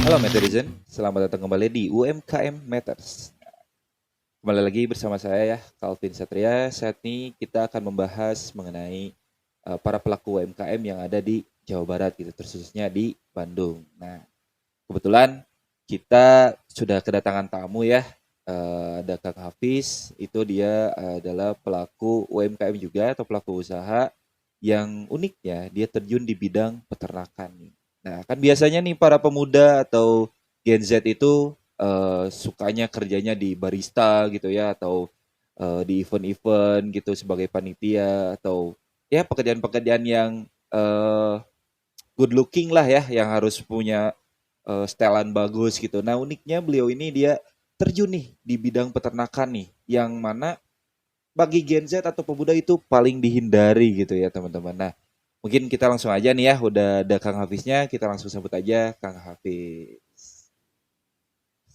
Halo Materizen, selamat datang kembali di UMKM Matters. Kembali lagi bersama saya ya, Calvin Satria. Saat ini kita akan membahas mengenai para pelaku UMKM yang ada di Jawa Barat gitu, khususnya di Bandung. Nah, kebetulan kita sudah kedatangan tamu ya. Ada Kang Hafiz, itu dia adalah pelaku UMKM juga atau pelaku usaha yang unik ya, dia terjun di bidang peternakan nih. Nah, kan biasanya nih para pemuda atau Gen Z itu sukanya kerjanya di barista gitu ya atau di event-event gitu sebagai panitia atau ya pekerjaan-pekerjaan yang eh, good looking lah ya, yang harus punya setelan bagus gitu. Nah, uniknya beliau ini dia terjun nih di bidang peternakan nih, yang mana bagi Gen Z atau pemuda itu paling dihindari gitu ya teman-teman. Nah, mungkin kita langsung aja nih ya, udah ada Kang Hafiznya, kita langsung sambut aja Kang Hafiz.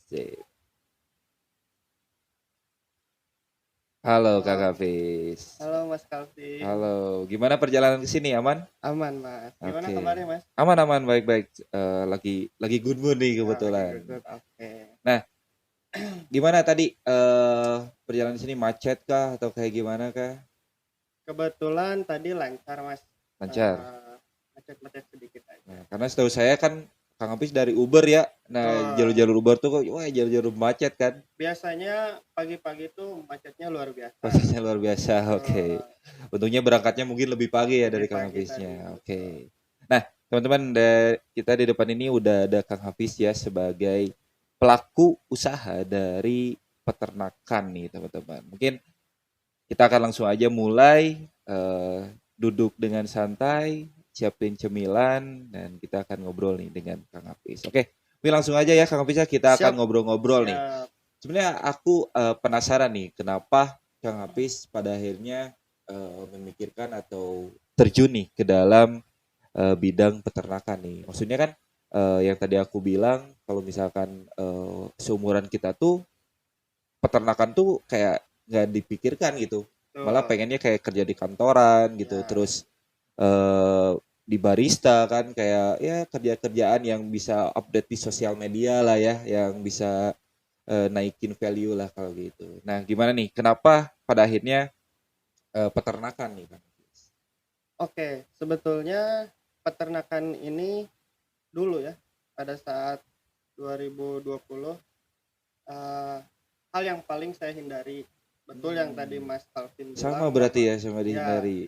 Sip. Halo Kang Hafiz. Halo Mas Kalvin, Halo, gimana perjalanan ke sini? Aman? aman Mas. Gimana Oke. kabarnya Mas? Aman-aman, baik-baik. Lagi good mood nih Oh, lagi kebetulan. good, good. Oke. Nah, gimana tadi perjalanan di sini macet kah atau kayak gimana kah? Kebetulan tadi lancar Mas. Lancar. Eh, Macet-macet sedikit aja. Nah, karena setahu saya kan Kang Apis dari Uber ya. Nah, Betul. jalur-jalur Uber tuh kok wah jalur-jalur macet kan. Biasanya pagi-pagi tuh macetnya luar biasa. Prosesnya luar biasa. Oke. Betul. Untungnya berangkatnya mungkin lebih pagi ya Lebih dari Kang pagi tadi. Hapisnya. Betul. Oke. Nah, teman-teman, kita di depan ini udah ada Kang Hafiz ya sebagai pelaku usaha dari peternakan nih, teman-teman. Mungkin kita akan langsung aja mulai duduk dengan santai, siapin cemilan dan kita akan ngobrol nih dengan Kang Hafiz. Oke, ini langsung aja ya Kang Hafiz ya, kita Siap, akan ngobrol-ngobrol nih. siap. Sebenarnya aku penasaran nih, kenapa Kang Hafiz pada akhirnya memikirkan atau terjun nih ke dalam bidang peternakan nih. Maksudnya kan yang tadi aku bilang kalau misalkan seumuran kita tuh peternakan tuh kayak nggak dipikirkan gitu. Malah Betul. pengennya kayak kerja di kantoran gitu, Ya, terus eh di barista kan kayak ya kerja-kerjaan yang bisa update di sosial media lah ya, yang bisa naikin value lah kalau gitu. Nah, gimana nih? Kenapa pada akhirnya peternakan nih, Kang? oke. Sebetulnya peternakan ini dulu ya, pada saat 2020 eh, hal yang paling saya hindari. Betul yang tadi Hmm, Mas Calvin sama bilang berarti bahwa ya sama ya, dihindari.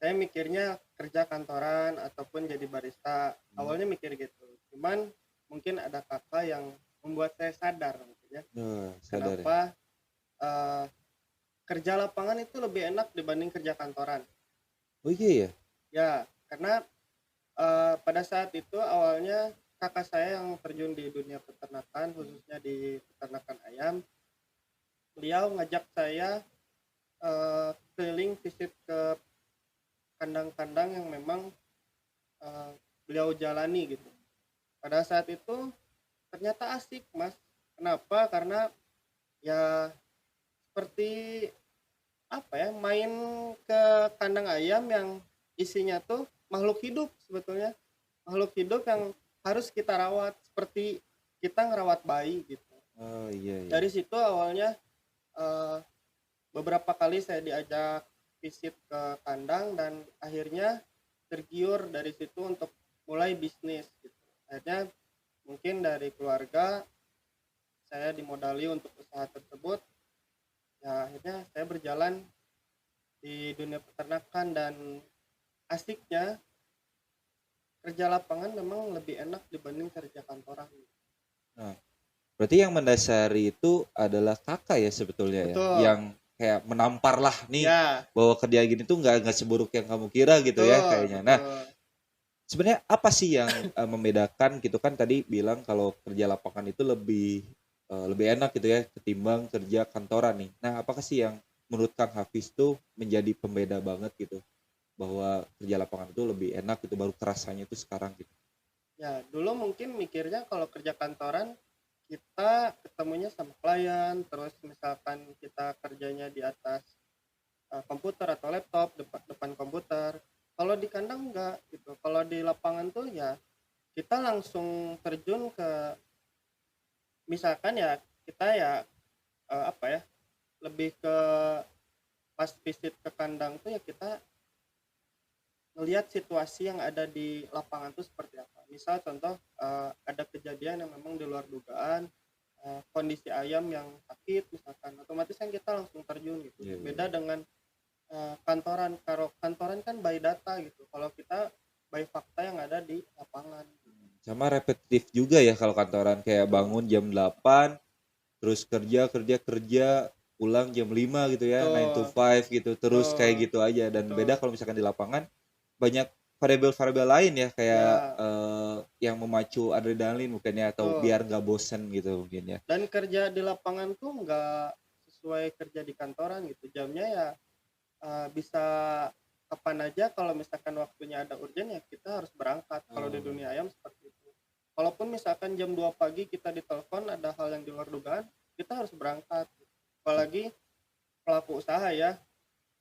saya mikirnya kerja kantoran ataupun jadi barista. Hmm. Awalnya mikir gitu. Cuman mungkin ada kakak yang membuat saya sadar gitu ya. Oh, sadar ya. Kenapa eh, kerja lapangan itu lebih enak dibanding kerja kantoran. Oh iya ya. Ya, karena pada saat itu awalnya kakak saya yang terjun di dunia peternakan, khususnya di peternakan ayam. Beliau ngajak saya keliling visit ke kandang-kandang yang memang eh, beliau jalani gitu. Pada saat itu ternyata asik Mas. Kenapa? Karena ya seperti apa ya, main ke kandang ayam yang isinya tuh makhluk hidup sebetulnya. Makhluk hidup yang harus kita rawat seperti kita ngerawat bayi gitu. Oh iya iya. Dari situ awalnya eh, beberapa kali saya diajak visit ke kandang dan akhirnya tergiur dari situ untuk mulai bisnis gitu. Akhirnya mungkin dari keluarga saya dimodali untuk usaha tersebut. Ya akhirnya saya berjalan di dunia peternakan dan asiknya kerja lapangan memang lebih enak dibanding kerja kantoran. Nah, berarti yang mendasari itu adalah kakak ya sebetulnya ya, Betul. yang kayak menampar lah nih Ya, bahwa kerja gini tuh nggak seburuk yang kamu kira gitu ya betul, kayaknya. Nah, betul. sebenarnya apa sih yang membedakan gitu kan tadi bilang kalau kerja lapangan itu lebih enak gitu ya ketimbang kerja kantoran nih. Nah, apakah sih yang menurut Kang Hafiz tuh menjadi pembeda banget gitu bahwa kerja lapangan itu lebih enak gitu baru kerasanya itu sekarang gitu. Ya, dulu mungkin mikirnya kalau kerja kantoran kita ketemunya sama klien, terus misalkan kita kerjanya di atas komputer atau laptop depan depan komputer. Kalau di kandang enggak gitu. Kalau di lapangan tuh ya kita langsung terjun ke, misalkan ya kita ya, apa ya, lebih ke pas visit ke kandang tuh ya kita ngelihat situasi yang ada di lapangan tuh seperti apa. Misal contoh, ada kejadian yang memang di luar dugaan, kondisi ayam yang sakit misalkan, otomatis kan kita langsung terjun gitu. Iya, iya. Beda dengan, kantoran. Kalau kantoran kan by data gitu, kalau kita by fakta yang ada di lapangan. Sama repetitif juga ya kalau kantoran kayak Betul, bangun jam 8 terus kerja kerja kerja pulang jam 5 gitu ya, 9 to betul, 5 gitu terus kayak betul, gitu aja. Dan beda betul. kalau misalkan di lapangan banyak variabel-variabel lain ya kayak Ya, yang memacu adrenalin mungkin ya atau betul. biar nggak bosen gitu mungkin ya. Dan kerja di lapangan tuh nggak sesuai kerja di kantoran gitu, jamnya ya, bisa kapan aja, kalau misalkan waktunya ada urgen ya kita harus berangkat, kalau di Oh, dunia ayam seperti itu. Kalaupun misalkan jam 2 pagi kita ditelepon ada hal yang di luar dugaan, kita harus berangkat. Apalagi pelaku usaha ya,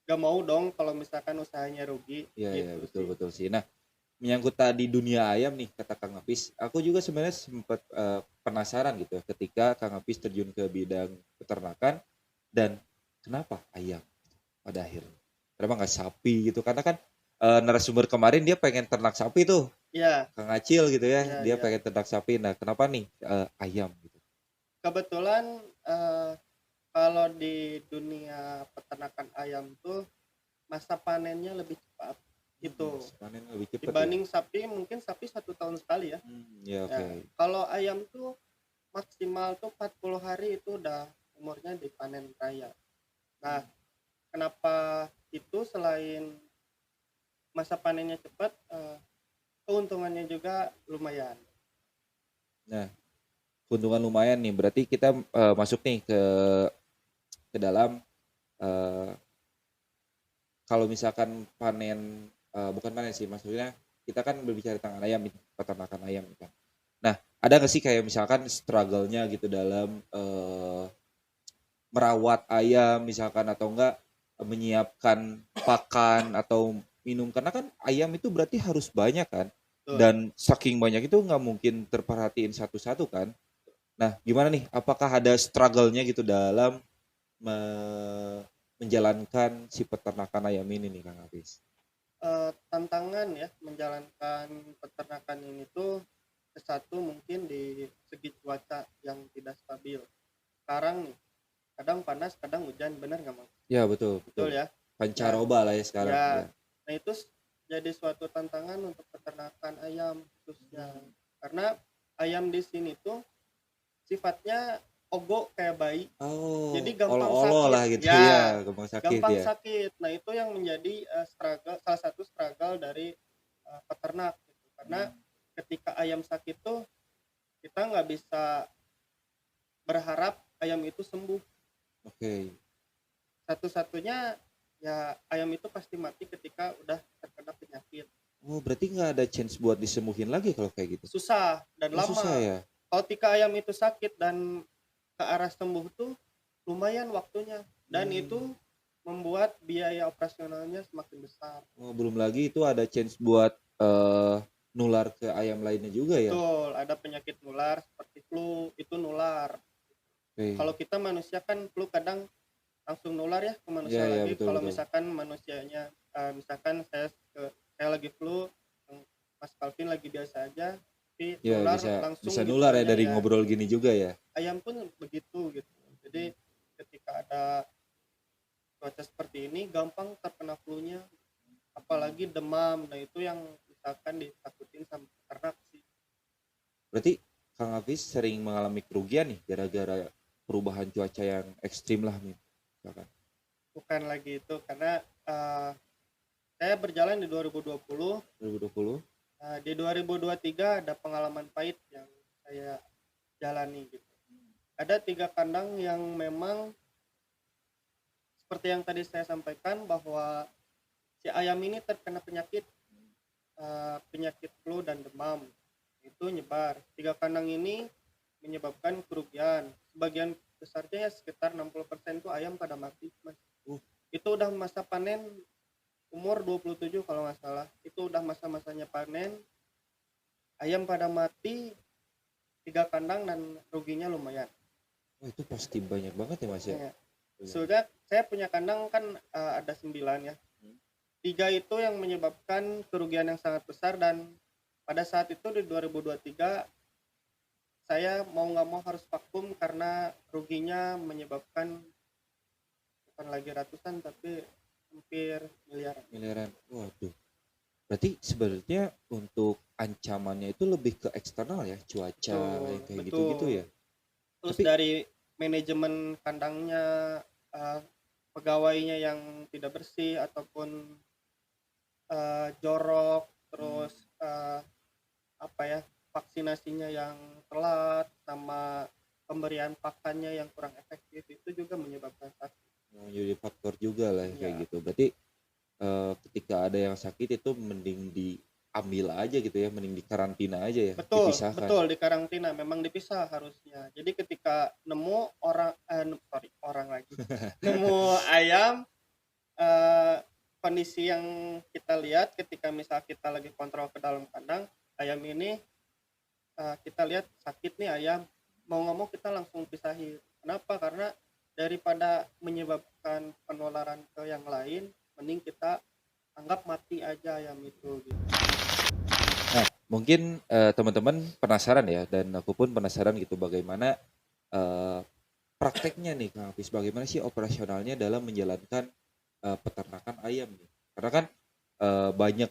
gak mau dong kalau misalkan usahanya rugi, iya iya gitu betul sih. betul sih. Nah, menyangkut tadi dunia ayam nih kata Kang Apis, aku juga sebenarnya sempat penasaran gitu ya ketika Kang Apis terjun ke bidang peternakan dan kenapa ayam pada akhirnya? Kenapa nggak sapi gitu? Karena kan narasumber kemarin dia pengen ternak sapi tuh, Iya, Kang Acil gitu ya, iya, dia iya. pengen ternak sapi. Nah, kenapa nih ayam gitu? Kebetulan, kalau di dunia peternakan ayam tuh masa panennya lebih cepat, itu. Panen lebih cepet ya? Dibanding sapi, mungkin sapi 1 tahun sekali ya. Ya Ya, oke. kalau ayam tuh maksimal tuh 40 hari itu udah umurnya dipanen raya. Nah, kenapa itu, selain masa panennya cepat, keuntungannya juga lumayan. Nah, keuntungan lumayan nih. Berarti kita masuk nih ke dalam eh, kalau misalkan panen bukan panen sih, maksudnya kita kan berbicara tentang ayam, peternakan ayam kan. Nah, ada nggak sih kayak misalkan struggle-nya gitu dalam merawat ayam misalkan atau enggak menyiapkan pakan atau minum karena kan ayam itu berarti harus banyak kan Betul. dan saking banyak itu nggak mungkin terperhatiin satu-satu kan. Nah, gimana nih? Apakah ada struggle-nya gitu dalam menjalankan si peternakan ayam ini nih Kang Hafiz? Tantangan ya menjalankan peternakan ini tuh, satu mungkin di segi cuaca yang tidak stabil. Sekarang nih, kadang panas, kadang hujan, bener nggak Mas? Ya betul Betul betul. ya? Nah, Pancaroba lah ya sekarang ya, ya. nah itu jadi suatu tantangan untuk peternakan ayam khususnya. Karena ayam di sini tuh sifatnya ogo kayak bayi, Oh, jadi gampang olo-olo sakit. lah gitu ya, Ya, gampang sakit gampang ya. sakit. Nah, itu yang menjadi, salah satu struggle dari, peternak gitu. Karena ketika ayam sakit tuh kita nggak bisa berharap ayam itu sembuh. Oke. Satu-satunya ya ayam itu pasti mati ketika udah terkena penyakit. Oh, berarti nggak ada chance buat disembuhin lagi kalau kayak gitu? Susah dan Oh, susah lama. ya? Kalau ketika ayam itu sakit dan ke arah sembuh tuh lumayan waktunya, dan Hmm. itu membuat biaya operasionalnya semakin besar. Oh, belum lagi itu ada chance buat nular ke ayam lainnya juga ya? Betul, ada penyakit nular seperti flu, itu nular. Oke. Kalau kita manusia kan flu kadang langsung nular ya ke Iya, manusia iya, lagi. betul, Kalau betul. misalkan manusianya, misalkan saya lagi flu, Mas Calvin lagi biasa aja, tapi Ya, nular bisa langsung bisa gitu nular ya aja dari ya. ngobrol gini juga ya? Ayam pun begitu gitu. Jadi ketika ada cuaca seperti ini gampang terkena flu-nya, apalagi demam. Nah, itu yang misalkan ditakutin sama peternak sih. Berarti Kang Hafiz sering mengalami kerugian nih gara-gara perubahan cuaca yang ekstrim lah nih. Misalkan. Bukan lagi itu, karena saya berjalan di 2020, 2020? di 2023 ada pengalaman pahit yang saya jalani gitu. Ada 3 kandang yang memang seperti yang tadi saya sampaikan, bahwa si ayam ini terkena penyakit, penyakit flu dan demam. Itu nyebar. 3 kandang ini menyebabkan kerugian. Sebagian besarnya ya sekitar 60% itu ayam pada mati, Mas. Uh, Itu udah masa panen umur 27 kalau nggak salah. Itu udah masa-masanya panen, ayam pada mati 3 kandang dan ruginya lumayan. Oh, itu pasti banyak banget ya Mas ya? Ya. Iya. Sudah saya punya kandang kan ada 9 ya. Hmm. 3 itu yang menyebabkan kerugian yang sangat besar, dan pada saat itu di 2023 saya mau nggak mau harus vakum karena ruginya menyebabkan bukan lagi ratusan tapi hampir miliaran. Miliaran. Waduh. Berarti sebenarnya untuk ancamannya itu lebih ke eksternal ya, cuaca Betul, yang kayak gitu-gitu betul. ya. Terus Tapi dari manajemen kandangnya, eh, pegawainya yang tidak bersih ataupun jorok, hmm, terus apa ya, vaksinasinya yang telat sama pemberian pakannya yang kurang efektif itu juga menyebabkan sakit. jadi faktor juga lah kayak Iya, gitu. Berarti ketika ada yang sakit itu mending diambil aja gitu ya, mending dikarantina aja ya, betul, dipisahkan. betul, di karantina memang dipisah harusnya. Jadi ketika nemu orang, orang lagi, nemu ayam, eh, kondisi yang kita lihat ketika misal kita lagi kontrol ke dalam kandang, ayam ini kita lihat sakit nih ayam, mau ngomong kita langsung pisahin. Kenapa? Karena daripada menyebabkan penularan ke yang lain, mending kita anggap mati aja ayam itu gitu. Nah, mungkin teman-teman penasaran ya, dan aku pun penasaran gitu bagaimana eh, prakteknya nih Kang Hafiz, bagaimana sih operasionalnya dalam menjalankan peternakan ayam nih? Karena kan banyak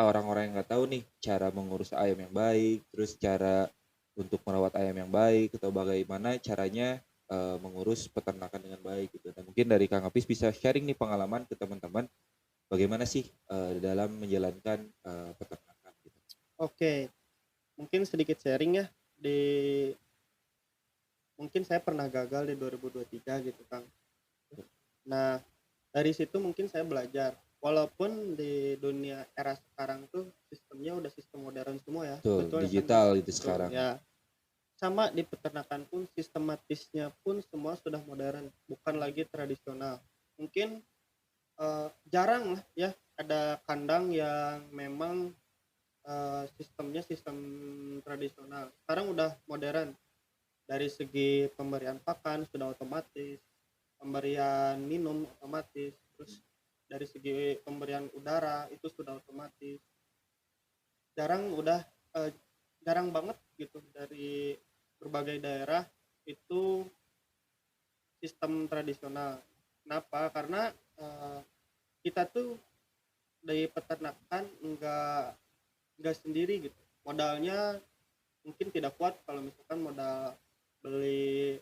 orang-orang yang nggak tahu nih cara mengurus ayam yang baik, terus cara untuk merawat ayam yang baik, atau bagaimana caranya mengurus peternakan dengan baik gitu. Nah, mungkin dari Kang Hafiz bisa sharing nih pengalaman ke teman-teman bagaimana sih dalam menjalankan peternakan gitu. Oke, mungkin sedikit sharing ya. Di Mungkin saya pernah gagal di 2023 gitu Kang. Nah, dari situ mungkin saya belajar. Walaupun di dunia era sekarang tuh sistemnya udah sistem modern semua ya. Betul, Betul ya kan digital Mas? gitu Betul sekarang. ya. Sama di peternakan pun sistematisnya pun semua sudah modern, bukan lagi tradisional. Mungkin jarang lah ya ada kandang yang memang sistemnya sistem tradisional. Sekarang udah modern, dari segi pemberian pakan sudah otomatis, pemberian minum otomatis, terus dari segi pemberian udara itu sudah otomatis. Jarang udah eh, jarang banget gitu dari berbagai daerah itu sistem tradisional. Kenapa? Karena eh, kita tuh dari peternakan enggak sendiri gitu. Modalnya mungkin tidak kuat kalau misalkan modal beli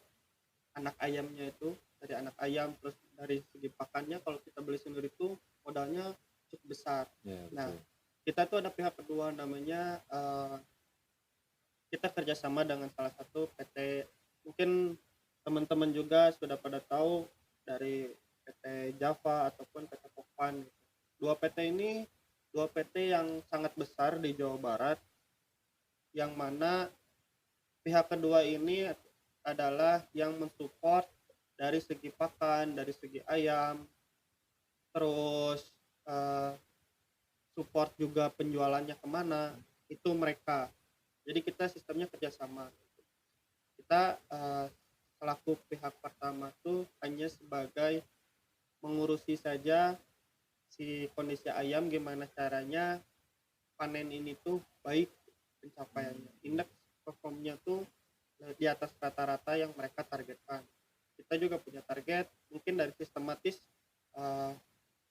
anak ayamnya itu, dari anak ayam, terus dari segi pakannya kalau kita beli sendiri itu modalnya cukup besar. Ya, Nah, betul. kita tuh ada pihak kedua namanya kita kerjasama dengan salah satu PT, mungkin teman-teman juga sudah pada tahu, dari PT Java ataupun PT Pokpan gitu. Dua PT yang sangat besar di Jawa Barat, yang mana pihak kedua ini adalah yang mensupport dari segi pakan, dari segi ayam, terus eh, support juga penjualannya kemana, itu mereka. Jadi kita sistemnya kerjasama. Kita selaku pihak pertama tuh hanya sebagai mengurusi saja si kondisi ayam, gimana caranya panen ini tuh baik pencapaiannya, indeks performnya tuh di atas rata-rata yang mereka targetkan. Kita juga punya target, mungkin dari sistematis uh,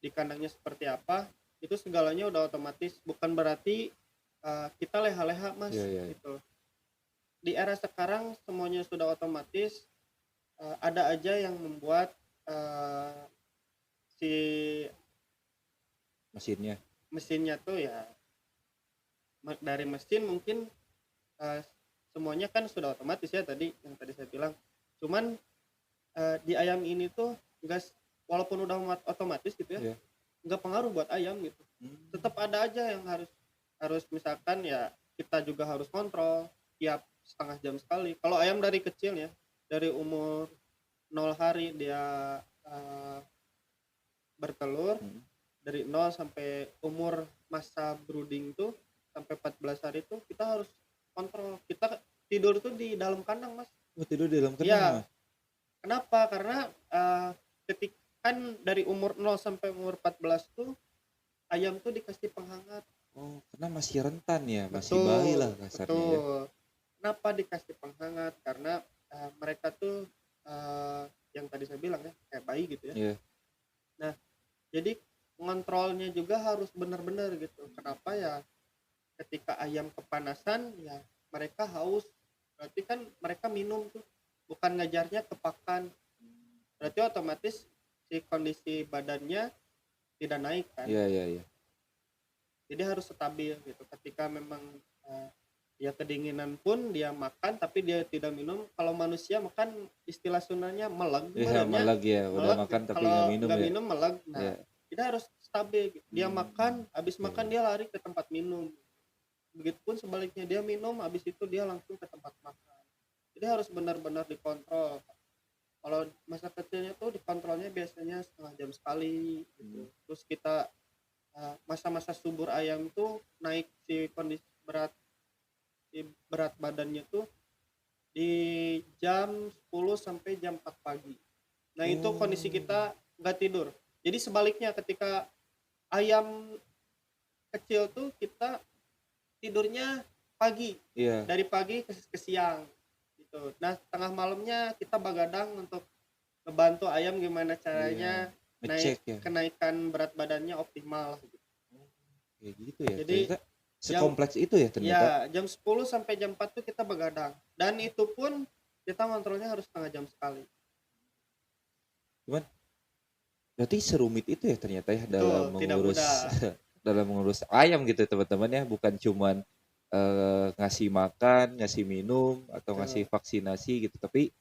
di kandangnya seperti apa, itu segalanya udah otomatis, bukan berarti kita leha-leha mas Iya, iya. gitu. Di era sekarang semuanya sudah otomatis, ada aja yang membuat si Mesinnya. mesinnya tuh ya, dari mesin mungkin uh, semuanya kan sudah otomatis ya, tadi yang tadi saya bilang. Cuman di ayam ini tuh enggak, walaupun udah otomatis gitu ya, Iya. nggak pengaruh buat ayam gitu. Tetap ada aja yang harus harus misalkan ya, kita juga harus kontrol tiap setengah jam sekali. Kalau ayam dari kecil ya, dari umur 0 hari dia uh, bertelur, Hmm. dari 0 sampai umur masa brooding tuh sampai 14 hari itu kita harus kontrol. Kita tidur itu di dalam kandang, Mas. Oh, tidur di dalam kandang, Iya. Mas? Kenapa? Karena ketika kan dari umur 0 sampai umur 14 tuh ayam tuh dikasih penghangat. Oh, karena masih rentan ya, masih bayi Betul, lah kasarnya ya. betul. Kenapa dikasih penghangat? Karena mereka tuh yang tadi saya bilang ya, kayak bayi gitu ya. Iya. Nah, jadi ngontrolnya juga harus benar-benar gitu. Kenapa ya? Ketika ayam kepanasan ya mereka haus. Berarti kan mereka minum tuh, bukan ngejarnya ke pakan. Berarti otomatis si kondisi badannya tidak naik kan. Iya, iya, iya. Jadi harus stabil gitu. Ketika memang dia kedinginan pun dia makan tapi dia tidak minum. Kalau manusia makan istilah Sundanya meleg, Iya, meleg ya, udah meleg. makan tapi Kalau nggak minum nggak ya. minum meleg. Nah, Iya. kita harus stabil. Dia makan, habis Iya, makan iya. dia lari ke tempat minum. Begitupun sebaliknya, dia minum habis itu dia langsung ke tempat makan. Jadi harus benar-benar dikontrol. Kalau masa kecilnya tuh dikontrolnya biasanya setengah jam sekali gitu. Terus kita masa-masa subur ayam tuh naik si kondisi berat badannya tuh di jam 10 sampai jam 4 pagi. Nah, itu kondisi kita nggak tidur. Jadi sebaliknya, ketika ayam kecil tuh kita tidurnya pagi. Iya. Dari pagi ke siang gitu. Nah, tengah malamnya kita begadang untuk ngebantu ayam gimana caranya Ngecek ya. kenaikan berat badannya optimal gitu. Kayak gitu ya. Jadi Ternyata sekompleks itu ya ternyata. ya jam 10 sampai jam 4 tuh kita begadang. Dan itu pun kita kontrolnya harus setengah jam sekali. Cuman berarti serumit itu ya ternyata ya dalam Betul, tidak mengurus mudah. dalam mengurus ayam gitu teman-teman ya, bukan cuman ngasih makan, ngasih minum atau Betul. ngasih vaksinasi gitu, tapi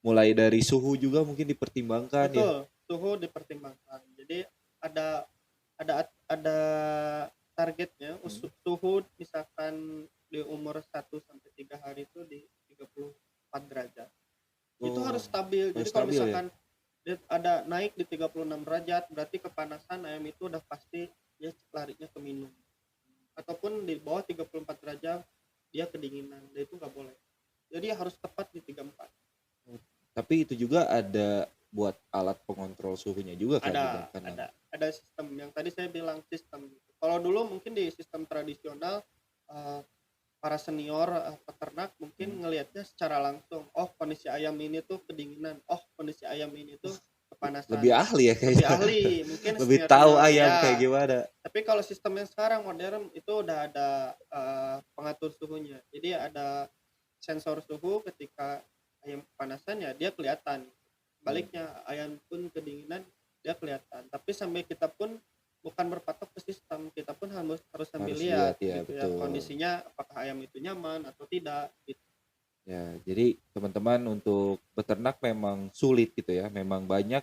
mulai dari suhu juga mungkin dipertimbangkan ya. Betul, suhu dipertimbangkan. Jadi ada targetnya. Suhu misalkan di umur 1 sampai 3 hari itu di 34 derajat. Itu harus stabil. Jadi kalau stabil ya? misalkan dia ada naik di 36 derajat, berarti kepanasan ayam itu udah pasti dia larinya ke minum. Ataupun di bawah 34 derajat dia kedinginan. Dan itu nggak boleh. Jadi harus tepat di 34. Tapi itu juga ada buat alat pengontrol suhunya juga kan? Ada sistem yang tadi saya bilang sistem. Kalau dulu mungkin di sistem tradisional para senior peternak mungkin ngelihatnya secara langsung. Oh, kondisi ayam ini tuh kedinginan. Oh, kondisi ayam ini tuh kepanasan. Lebih ahli ya kayaknya. Lebih ahli, mungkin lebih tahu ayam ya. kayak gimana. Tapi kalau sistem yang sekarang modern itu udah ada pengatur suhunya. Jadi ada sensor suhu, ketika ayam kepanasan ya dia kelihatan. Baliknya ayam pun kedinginan dia kelihatan. Tapi sampai kita pun bukan berpatok ke sistem, kita pun harus sambil lihat ya, gitu ya, kondisinya apakah ayam itu nyaman atau tidak gitu. Ya, jadi teman-teman untuk beternak memang sulit gitu ya. Memang banyak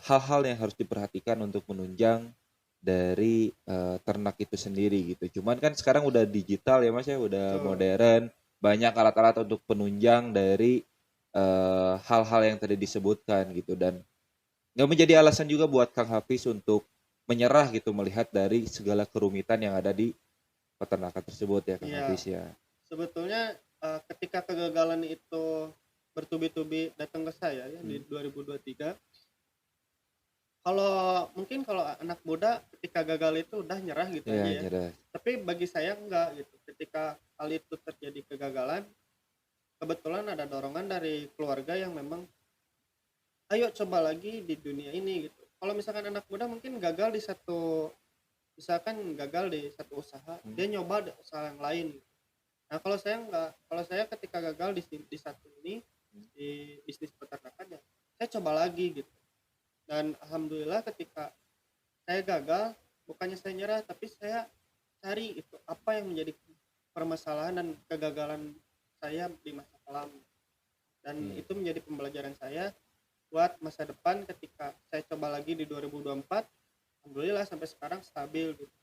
hal-hal yang harus diperhatikan untuk menunjang dari ternak itu sendiri gitu. Cuman kan sekarang udah digital ya Mas ya, udah modern, banyak alat-alat untuk penunjang dari hal-hal yang tadi disebutkan gitu, dan nggak menjadi alasan juga buat Kang Hafiz untuk menyerah gitu melihat dari segala kerumitan yang ada di peternakan tersebut ya Kang Hafiz ya. Sebetulnya ketika kegagalan itu bertubi-tubi datang ke saya ya di 2023. Mungkin kalau anak muda ketika gagal itu udah nyerah gitu aja ya. Nyerah. Tapi bagi saya enggak gitu. Ketika hal itu terjadi kegagalan, kebetulan ada dorongan dari keluarga yang memang ayo coba lagi di dunia ini gitu. Kalau misalkan anak muda mungkin gagal di satu usaha, dia nyoba usaha yang lain. Nah, kalau saya enggak. Kalau saya ketika gagal di satu ini, di bisnis peternakan ya, saya coba lagi gitu. Dan alhamdulillah ketika saya gagal, bukannya saya nyerah, tapi saya cari itu apa yang menjadi permasalahan dan kegagalan saya di masa kelam. Dan itu menjadi pembelajaran saya buat masa depan ketika saya coba lagi di 2024. Alhamdulillah sampai sekarang stabil gitu.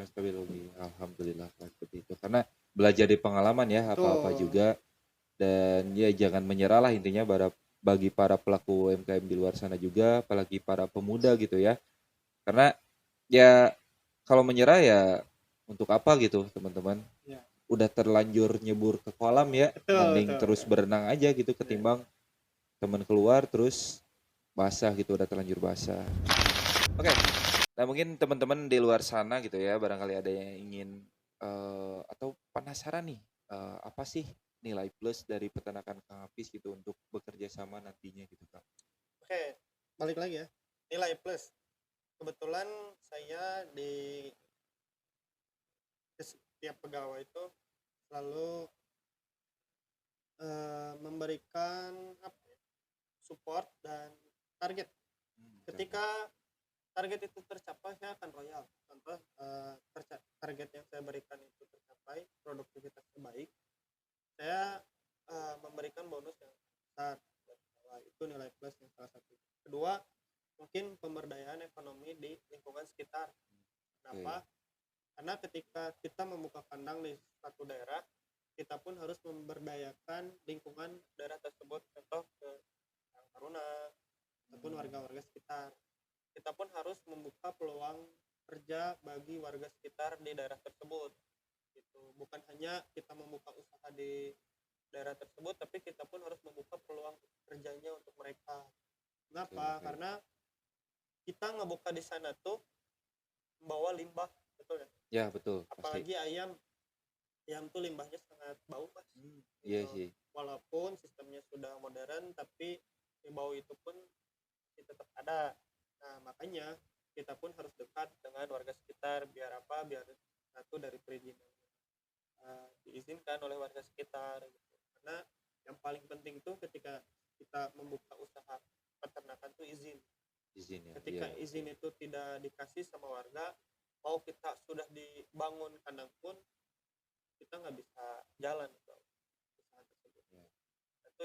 Stabil lagi, alhamdulillah seperti itu. Karena belajar dari pengalaman ya, apa-apa juga. Dan ya jangan menyerah lah intinya bagi para pelaku UMKM di luar sana juga, apalagi para pemuda gitu ya. Karena ya kalau menyerah ya untuk apa gitu teman-teman, Ya, udah terlanjur nyebur ke kolam ya, betul mending betul terus betul. berenang aja gitu Ya. ketimbang teman keluar terus basah gitu, udah terlanjur basah. Oke, nah mungkin teman-teman di luar sana gitu ya, barangkali ada yang ingin atau penasaran nih, apa sih nilai plus dari peternakan Kang Hafiz gitu untuk bekerja sama nantinya gitu Kang? Oke, balik lagi ya. Nilai plus. Kebetulan saya di setiap pegawai itu selalu memberikan apa ya, support dan target. Target. Ketika target itu tercapai, saya akan royal. Contoh, target yang saya berikan itu tercapai, produktivitasnya baik, saya memberikan bonus yang besar. Itu nilai plus yang salah satu. Kedua, mungkin pemberdayaan ekonomi di lingkungan sekitar. Oke. Kenapa? Karena ketika kita membuka kandang di satu daerah, kita pun harus memberdayakan lingkungan daerah tersebut, contoh ke Karang Taruna ataupun warga-warga sekitar. Kita pun harus membuka peluang kerja bagi warga sekitar di daerah tersebut. Gitu. Bukan hanya kita membuka usaha di daerah tersebut, tapi kita pun harus membuka peluang kerjanya untuk mereka. Oke, Kenapa? oke. Karena kita ngebuka di sana tuh membawa limbah, betul ya? Ya betul, pasti. Apalagi ayam, ayam tuh limbahnya sangat bau mas. Iya Gitu. sih. Walaupun sistemnya sudah modern, tapi bau itu pun masih tetap ada. Nah makanya kita pun harus dekat dengan warga sekitar, biar apa? Biar satu dari perizinan diizinkan oleh warga sekitar gitu. Karena yang paling penting tuh ketika kita membuka usaha peternakan tuh izin. Izin ya, Ketika iya. izin itu tidak dikasih sama warga, mau kita sudah dibangun kandang pun kita nggak bisa jalan gitu, usaha tersebut. Ya.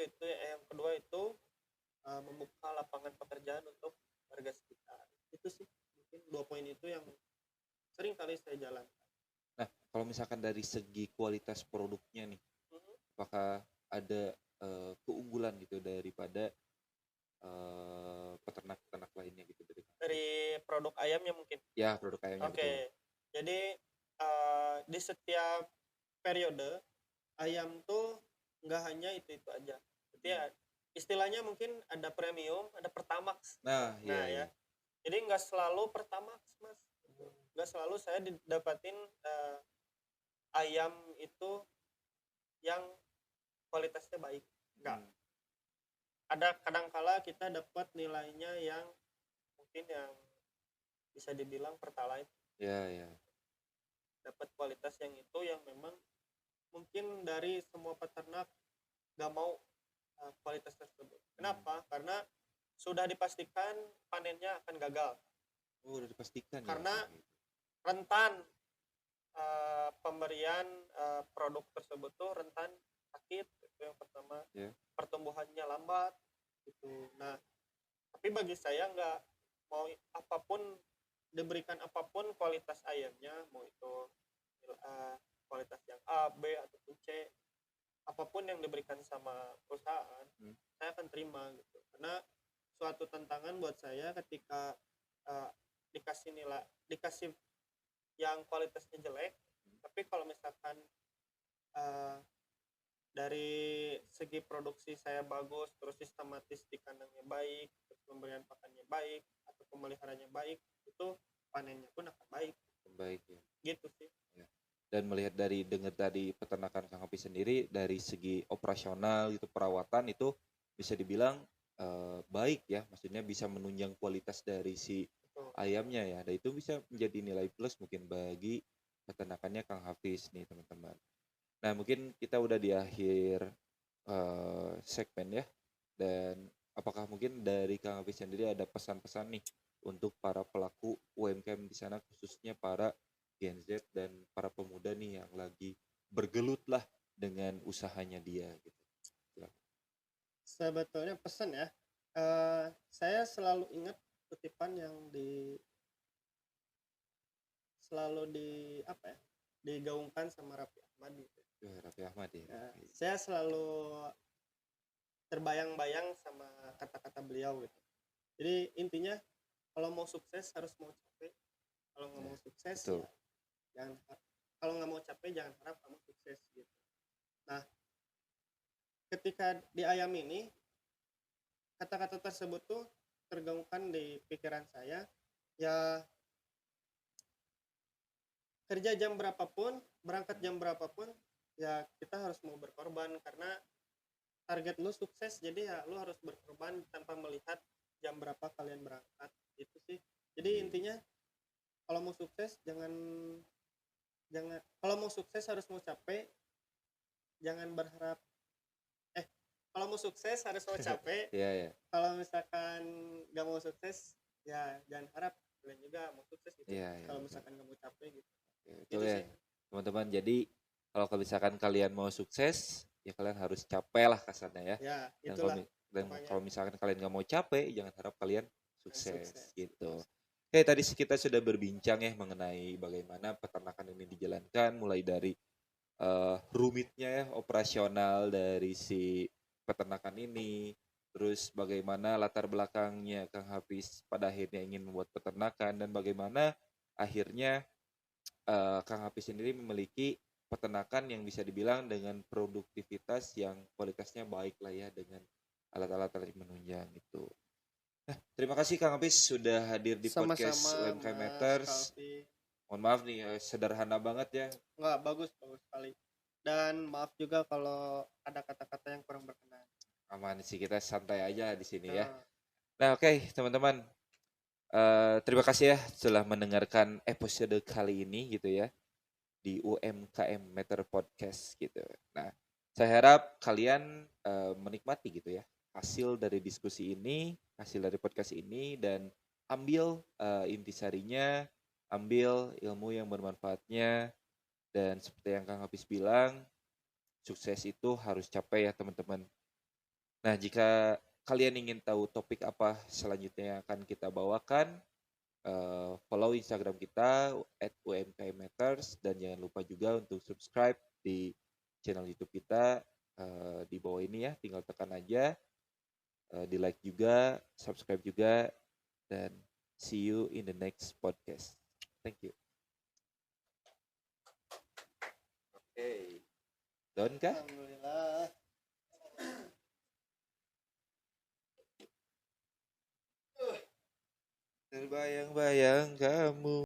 Itu yang kedua itu membuka lapangan pekerjaan untuk warga sekitar. Itu sih mungkin 2 poin itu yang sering kali saya jalan. Nah, kalau misalkan dari segi kualitas produknya nih, apakah ada keunggulan gitu daripada peternak-peternak lainnya gitu dari Kang Hafiz? Dari produk ayamnya mungkin. Ya, produk ayamnya Oke, betul. jadi di setiap periode ayam tuh nggak hanya itu aja. Jadi ya, istilahnya mungkin ada premium, ada pertamax. Nah, iya Nah ya, iya. jadi nggak selalu pertamax mas. Nggak selalu saya didapatin ayam itu yang kualitasnya baik. Nggak. Ada kadangkala kita dapat nilainya yang mungkin yang bisa dibilang pertalite. Ya, ya. Dapat kualitas yang itu yang memang mungkin dari semua peternak nggak mau kualitas tersebut. Kenapa? Karena sudah dipastikan panennya akan gagal. Oh, udah dipastikan ya. Karena rentan pemberian produk tersebut tuh rentan sakit, itu yang pertama. Ya. Pertumbuhannya lambat gitu. Nah, tapi bagi saya nggak mau apapun diberikan apapun kualitas ayamnya, mau itu kualitas yang A, B ataupun C, apapun yang diberikan sama perusahaan, saya akan terima gitu. Karena suatu tantangan buat saya ketika dikasih nilai, dikasih yang kualitasnya jelek, tapi kalau misalkan uh, dari segi produksi saya bagus, terus sistematis di kandangnya baik, terus pemberian pakannya baik atau pemeliharanya baik, itu panennya pun akan baik. Baik ya. Gitu sih. Ya. Dan melihat dari dengar tadi peternakan Kang Hafiz sendiri dari segi operasional itu perawatan itu bisa dibilang baik ya, maksudnya bisa menunjang kualitas dari si ayamnya ya. Dan itu bisa menjadi nilai plus mungkin bagi peternakannya Kang Hafiz nih teman-teman. Nah mungkin kita udah di akhir segmen ya. Dan apakah mungkin dari Kang Hafiz sendiri ada pesan-pesan nih untuk para pelaku UMKM di sana khususnya para Gen Z dan para pemuda nih yang lagi bergelut lah dengan usahanya dia gitu. Sebetulnya pesan ya, saya selalu ingat kutipan yang selalu apa ya, digaungkan sama Raffi Ahmad gitu. Raffi Ahmad ya. Nah, saya selalu terbayang-bayang sama kata-kata beliau gitu. Jadi intinya kalau mau sukses harus mau capek, kalau nggak mau sukses betul. ya jangan, kalau nggak mau capek jangan harap kamu sukses gitu. Nah, ketika di ayam ini kata-kata tersebut tuh tergaungkan di pikiran saya, ya kerja jam berapapun, berangkat jam berapapun, ya kita harus mau berkorban karena target lu sukses, jadi ya lu harus berkorban tanpa melihat jam berapa kalian berangkat. Itu sih. Jadi intinya kalau mau sukses jangan jangan kalau mau sukses harus mau capek, jangan berharap kalau mau sukses harus mau capek. Iya, ya. Kalau misalkan gak mau sukses ya jangan harap kalian juga mau sukses gitu. Iya, Kalau betul. misalkan gak mau capek gitu. Betul Gitu ya, sih. teman-teman. Jadi kalau misalkan kalian mau sukses, ya kalian harus capek lah kasarnya ya. Ya, Dan itulah dan pokoknya. kalau misalkan kalian nggak mau capek, jangan harap kalian sukses Sukses. gitu. Oke, tadi kita sudah berbincang ya mengenai bagaimana peternakan ini dijalankan, mulai dari rumitnya ya operasional dari si peternakan ini, terus bagaimana latar belakangnya Kang Hafiz pada akhirnya ingin membuat peternakan, dan bagaimana akhirnya Kang Hafiz sendiri memiliki peternakan yang bisa dibilang dengan produktivitas yang kualitasnya baik lah ya, dengan alat-alat yang menunjang itu. Nah, terima kasih Kang Hafiz sudah hadir di podcast Sama-sama UMKM Mas Matters. Kalvi. Mohon maaf nih, sederhana banget ya. Nggak, bagus sekali. Dan maaf juga kalau ada kata-kata yang kurang berkenan. Aman sih, kita santai aja di sini ya. Nah, Nah, oke, teman-teman. Terima kasih ya telah mendengarkan episode kali ini gitu ya di UMKM Matter Podcast gitu. Nah, saya harap kalian menikmati gitu ya hasil dari diskusi ini, hasil dari podcast ini, dan ambil intisarinya, ambil ilmu yang bermanfaatnya, dan seperti yang Kang Hafiz bilang, sukses itu harus capai ya teman-teman. Nah, jika kalian ingin tahu topik apa selanjutnya yang akan kita bawakan, follow Instagram kita @umkmatters, dan jangan lupa juga untuk subscribe di channel YouTube kita di bawah ini ya, tinggal tekan aja, di like juga, subscribe juga, dan see you in the next podcast. Thank you. Oke, Don kah? alhamdulillah. Terbayang-bayang kamu.